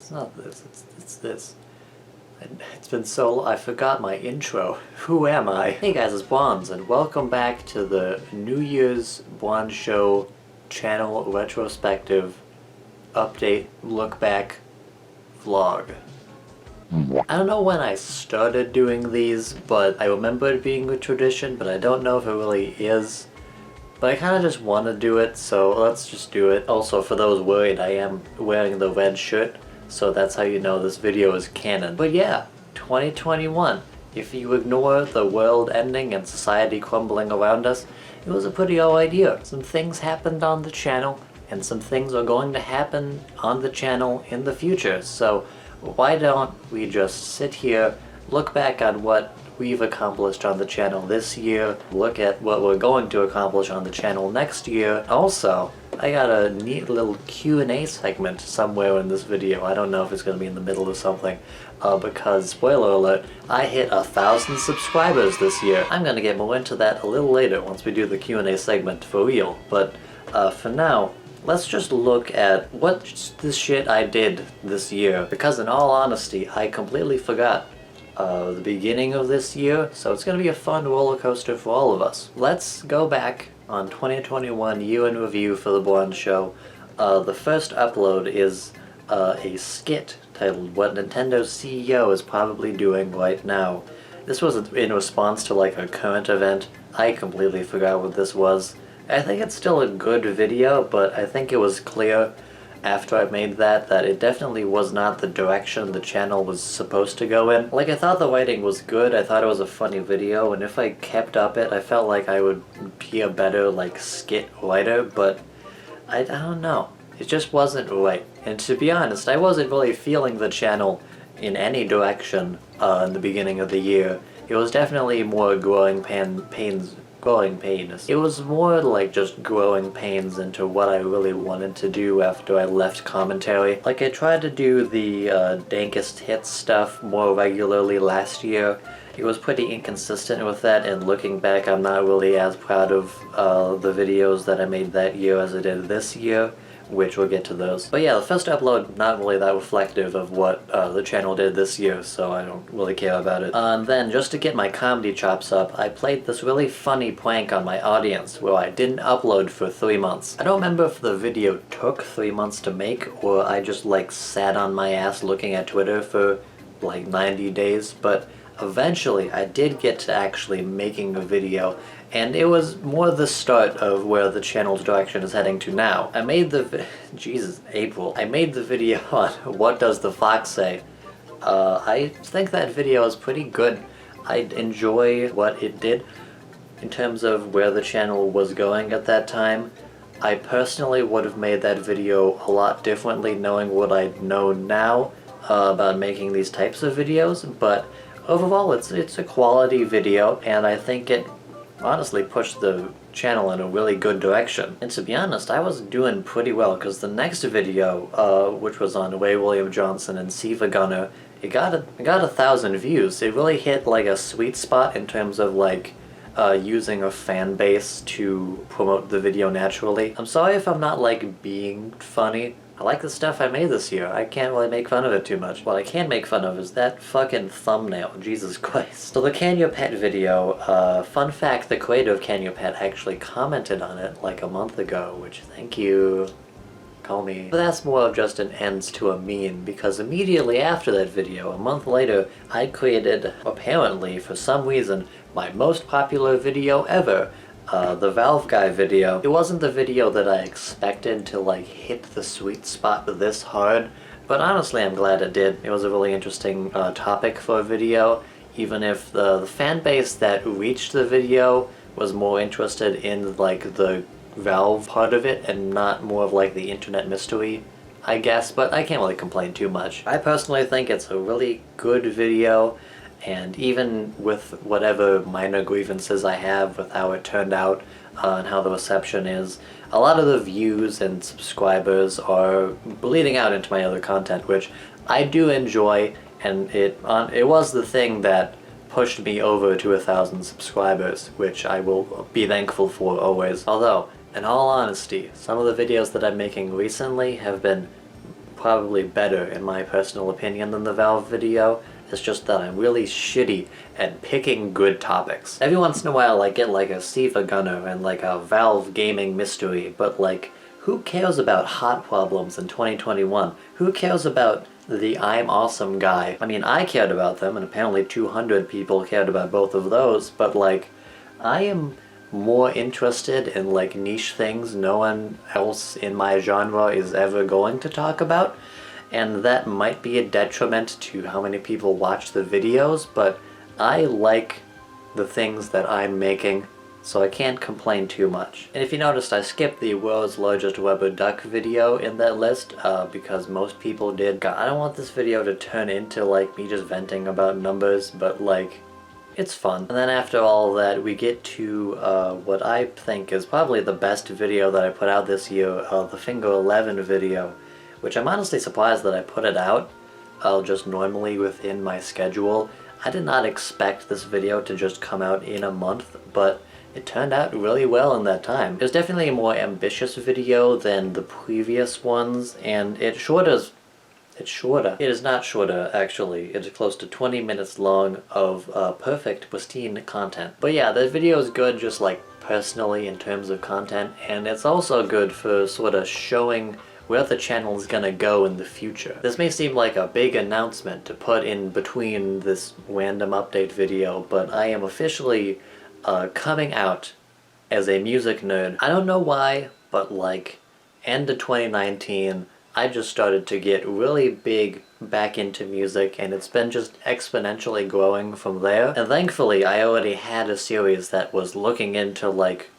It's not this, it's this. It's been so I forgot my intro. Who am I? Hey guys, it's Bwanz, and welcome back to the New Year's Bwanz Show channel retrospective update look back vlog. I don't know when I started doing these, but I remember it being a tradition, but I don't know if it really is. But I kind of just want to do it, so let's just do it. Also, for those worried, I am wearing the red shirt, so that's how you know this video is canon. But yeah, 2021. If you ignore the world ending and society crumbling around us, it was a pretty alright year. Some things happened on the channel, and some things are going to happen on the channel in the future. So why don't we just sit here, look back on what we've accomplished on the channel this year, look at what we're going to accomplish on the channel next year. Also, I got a neat little Q&A segment somewhere in this video. I don't know if it's going to be in the middle of something, because, spoiler alert, I hit 1,000 subscribers this year. I'm going to get more into that a little later once we do the Q&A segment for real, but for now, let's just look at what this shit I did this year, because in all honesty, I completely forgot the beginning of this year, so it's going to be a fun roller coaster for all of us. Let's go back on 2021 year in review for the Bwanz Show. The first upload is a skit titled What Nintendo's CEO is Probably Doing Right Now. This was in response to like a current event. I completely forgot what this was. I think it's still a good video, but I think it was clear after I made that it definitely was not the direction the channel was supposed to go in. Like, I thought the writing was good, I thought it was a funny video, and if I kept up it, I felt like I would be a better, like, skit writer, but I don't know. It just wasn't right. And to be honest, I wasn't really feeling the channel in any direction in the beginning of the year. It was definitely more growing pains. It was more like just growing pains into what I really wanted to do after I left commentary. Like, I tried to do the Dankest Hits stuff more regularly last year. It was pretty inconsistent with that, and looking back, I'm not really as proud of the videos that I made that year as I did this year, which we'll get to those. But yeah, the first upload, not really that reflective of what the channel did this year, so I don't really care about it. And then, just to get my comedy chops up, I played this really funny prank on my audience where I didn't upload for 3 months. I don't remember if the video took 3 months to make, or I just like sat on my ass looking at Twitter for like 90 days, but eventually I did get to actually making a video, and it was more the start of where the channel's direction is heading to now. I made the Jesus, April. I made the video on What Does the Fox Say? I think that video is pretty good. I enjoy what it did in terms of where the channel was going at that time. I personally would have made that video a lot differently knowing what I know now about making these types of videos, but overall it's a quality video, and I think it honestly pushed the channel in a really good direction. And to be honest, I was doing pretty well, because the next video, which was on Ray William Johnson and Siva Gunner, it got 1,000 views. It really hit like a sweet spot in terms of like using a fan base to promote the video naturally. I'm sorry if I'm not like being funny. I like the stuff I made this year. I can't really make fun of it too much. What I can make fun of is that fucking thumbnail. Jesus Christ. So the Can Your Pet video, fun fact, the creator of Can Your Pet actually commented on it like a month ago, which, thank you. Call me. But that's more of just an ends to a mean, because immediately after that video, a month later, I created, apparently, for some reason, my most popular video ever. The Valve Guy video. It wasn't the video that I expected to like hit the sweet spot this hard, but honestly I'm glad it did. It was a really interesting topic for a video, even if the fan base that reached the video was more interested in like the Valve part of it and not more of like the internet mystery, I guess, but I can't really complain too much. I personally think it's a really good video, and even with whatever minor grievances I have with how it turned out and how the reception is, a lot of the views and subscribers are bleeding out into my other content, which I do enjoy, and it was the thing that pushed me over to 1,000 subscribers, which I will be thankful for always. Although, in all honesty, some of the videos that I'm making recently have been probably better in my personal opinion than the Valve video. It's just that I'm really shitty at picking good topics. Every once in a while I get like a Siva Gunner and like a Valve gaming mystery, but like, who cares about hot problems in 2021? Who cares about the I'm awesome guy? I mean, I cared about them, and apparently 200 people cared about both of those, but like, I am more interested in like niche things no one else in my genre is ever going to talk about. And that might be a detriment to how many people watch the videos, but I like the things that I'm making, so I can't complain too much. And if you noticed, I skipped the world's largest rubber duck video in that list, because most people did. I don't want this video to turn into like me just venting about numbers, but like, it's fun. And then after all that, we get to what I think is probably the best video that I put out this year, the Finger 11 video, which I'm honestly surprised that I put it out just normally within my schedule. I did not expect this video to just come out in a month, but it turned out really well in that time. It was definitely a more ambitious video than the previous ones, and it's shorter. It is not shorter, actually. It is close to 20 minutes long of perfect, pristine content. But yeah, the video is good just like personally in terms of content, and it's also good for sort of showing where the channel is gonna go in the future. This may seem like a big announcement to put in between this random update video, but I am officially coming out as a music nerd. I don't know why, but like, end of 2019, I just started to get really big back into music, and it's been just exponentially growing from there. And thankfully, I already had a series that was looking into like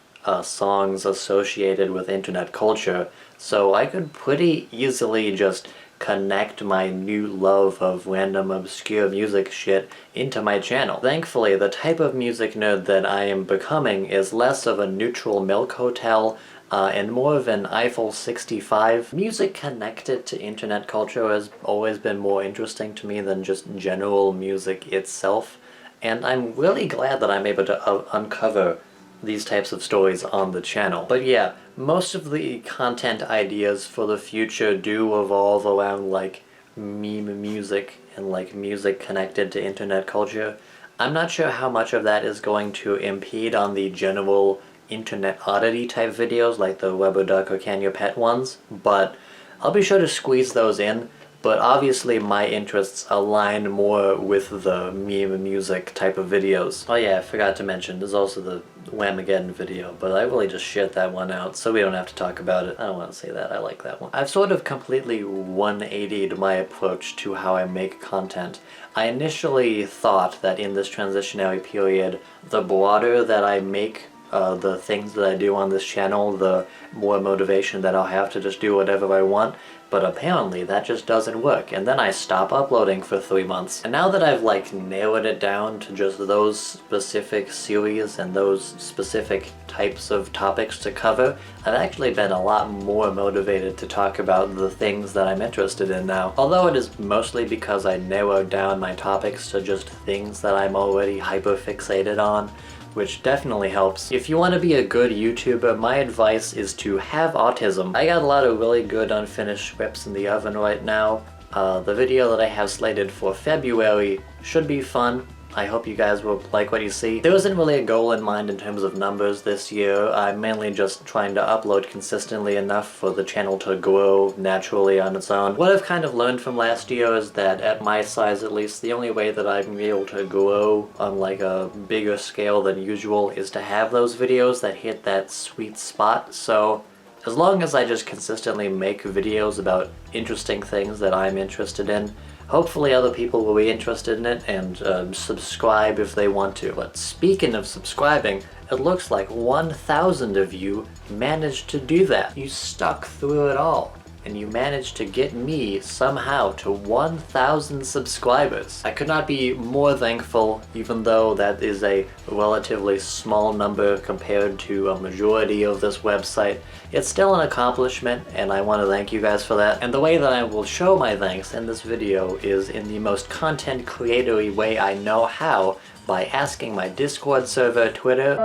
songs associated with internet culture, so I could pretty easily just connect my new love of random obscure music shit into my channel. Thankfully, the type of music nerd that I am becoming is less of a neutral milk hotel and more of an Eiffel 65. Music connected to internet culture has always been more interesting to me than just general music itself, and I'm really glad that I'm able to uncover these types of stories on the channel. But yeah, most of the content ideas for the future do evolve around like meme music and like music connected to internet culture. I'm not sure how much of that is going to impede on the general internet oddity type videos like the Rubber Duck or Can Your Pet ones, but I'll be sure to squeeze those in. But obviously my interests align more with the meme music type of videos. Oh yeah, I forgot to mention, there's also the Whamageddon video, but I really just shit that one out, so we don't have to talk about it. I don't want to say that, I like that one. I've sort of completely 180'd my approach to how I make content. I initially thought that in this transitionary period, the broader that I make the things that I do on this channel, the more motivation that I'll have to just do whatever I want. But apparently that just doesn't work, and then I stop uploading for 3 months. And now that I've like narrowed it down to just those specific series and those specific types of topics to cover, I've actually been a lot more motivated to talk about the things that I'm interested in now. Although it is mostly because I narrowed down my topics to just things that I'm already hyper-fixated on, which definitely helps. If you want to be a good YouTuber, my advice is to have autism. I got a lot of really good unfinished scripts in the oven right now. The video that I have slated for February should be fun. I hope you guys will like what you see. There isn't really a goal in mind in terms of numbers this year. I'm mainly just trying to upload consistently enough for the channel to grow naturally on its own. What I've kind of learned from last year is that at my size at least, the only way that I'm able to grow on like a bigger scale than usual is to have those videos that hit that sweet spot. So as long as I just consistently make videos about interesting things that I'm interested in, hopefully other people will be interested in it and subscribe if they want to. But speaking of subscribing, it looks like 1,000 of you managed to do that. You stuck through it all, and you managed to get me somehow to 1,000 subscribers. I could not be more thankful, even though that is a relatively small number compared to a majority of this website. It's still an accomplishment, and I want to thank you guys for that. And the way that I will show my thanks in this video is in the most content creatory way I know how, by asking my Discord server, Twitter,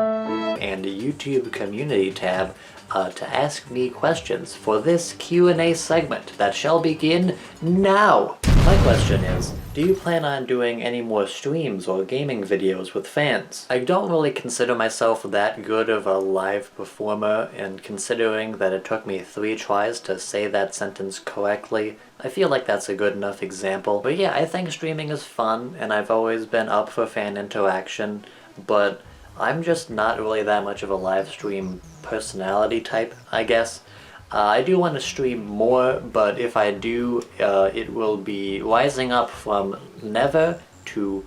and YouTube community tab to ask me questions for this Q&A segment that shall begin now. My question is, do you plan on doing any more streams or gaming videos with fans? I don't really consider myself that good of a live performer, and considering that it took me 3 tries to say that sentence correctly, I feel like that's a good enough example. But yeah, I think streaming is fun, and I've always been up for fan interaction, but I'm just not really that much of a live stream personality type, I guess. I do want to stream more, but if I do, it will be rising up from never to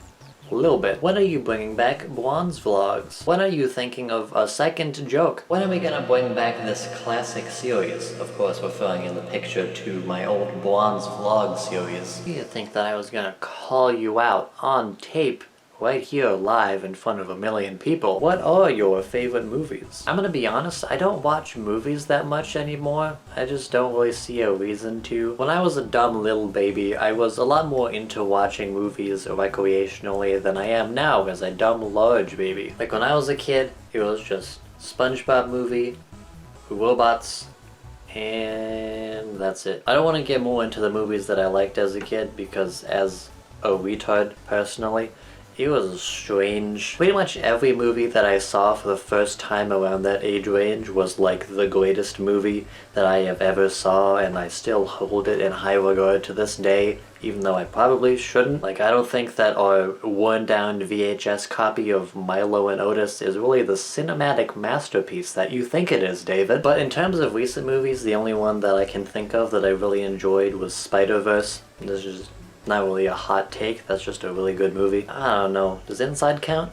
a little bit. When are you bringing back Bwon's vlogs? When are you thinking of a second joke? When are we gonna bring back this classic series? Of course, referring in the picture to my old Bwon's vlog series. You think that I was gonna call you out on tape right here live in front of 1 million people? What are your favorite movies? I'm gonna be honest, I don't watch movies that much anymore. I just don't really see a reason to. When I was a dumb little baby, I was a lot more into watching movies recreationally than I am now as a dumb large baby. Like when I was a kid, it was just SpongeBob movie, robots, and that's it. I don't want to get more into the movies that I liked as a kid because as a retard, personally, it was strange. Pretty much every movie that I saw for the first time around that age range was like the greatest movie that I have ever saw, and I still hold it in high regard to this day, even though I probably shouldn't. Like, I don't think that our worn down VHS copy of Milo and Otis is really the cinematic masterpiece that you think it is, David. But in terms of recent movies, the only one that I can think of that I really enjoyed was Spider-Verse. This is just not really a hot take, that's just a really good movie. I don't know, does Inside count?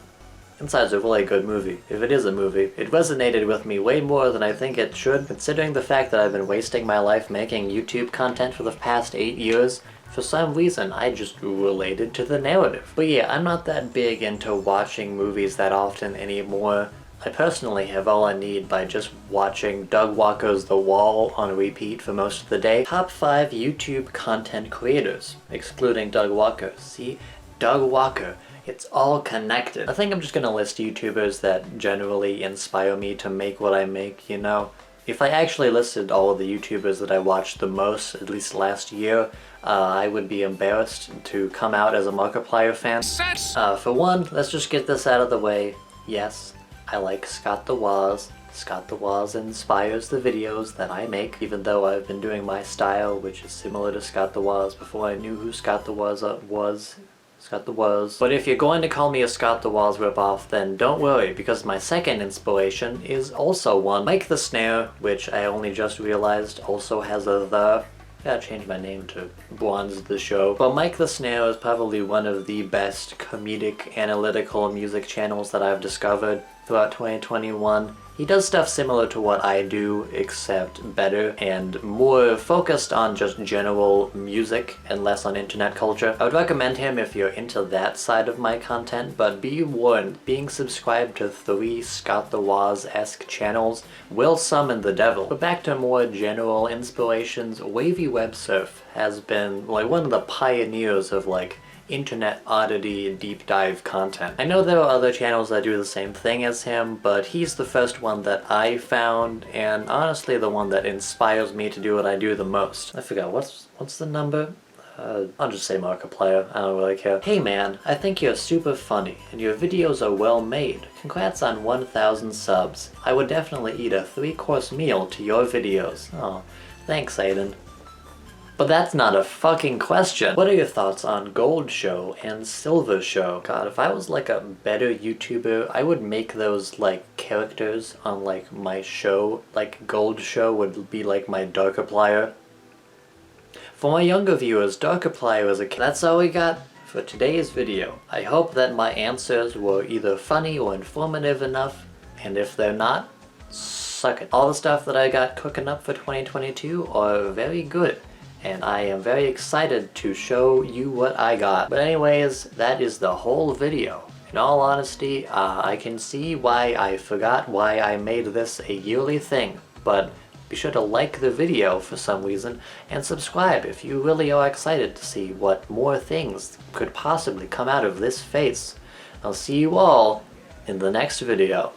Inside's a really good movie. If it is a movie, it resonated with me way more than I think it should, considering the fact that I've been wasting my life making YouTube content for the past 8 years. For some reason, I just related to the narrative. But yeah, I'm not that big into watching movies that often anymore. I personally have all I need by just watching Doug Walker's The Wall on repeat for most of the day. Top 5 YouTube content creators, excluding Doug Walker. See? Doug Walker. It's all connected. I think I'm just gonna list YouTubers that generally inspire me to make what I make, you know? If I actually listed all of the YouTubers that I watched the most, at least last year, I would be embarrassed to come out as a Markiplier fan. For one, let's just get this out of the way. Yes, I like Scott the Woz. Scott the Woz inspires the videos that I make, even though I've been doing my style, which is similar to Scott the Woz before I knew who Scott the Woz was. Scott the Woz. But if you're going to call me a Scott the Woz ripoff, then don't worry, because my second inspiration is also one. Mike the Snare, which I only just realized also has a the. Gotta change my name to Bwon's the Show. But Mike the Snare is probably one of the best comedic analytical music channels that I've discovered throughout 2021. He does stuff similar to what I do, except better and more focused on just general music and less on internet culture. I would recommend him if you're into that side of my content, but be warned, being subscribed to 3 Scott the Woz-esque channels will summon the devil. But back to more general inspirations, Wavy Web Surf has been like one of the pioneers of like internet oddity deep dive content. I know there are other channels that do the same thing as him, but he's the first one that I found, and honestly the one that inspires me to do what I do the most. I forgot, what's the number? I'll just say Markiplier, I don't really care. Hey man, I think you're super funny, and your videos are well made. Congrats on 1,000 subs. I would definitely eat a 3-course meal to your videos. Oh, thanks Aiden. But that's not a fucking question. What are your thoughts on Gold Show and Silver Show? God, if I was like a better YouTuber, I would make those like characters on like my show. Like Gold Show would be like my Darkiplier. For my younger viewers, Darkiplier is a kid. That's all we got for today's video. I hope that my answers were either funny or informative enough, and if they're not, suck it. All the stuff that I got cooking up for 2022 are very good, and I am very excited to show you what I got. But anyways, that is the whole video. In all honesty, I can see why I forgot why I made this a yearly thing, but be sure to like the video for some reason, and subscribe if you really are excited to see what more things could possibly come out of this face. I'll see you all in the next video.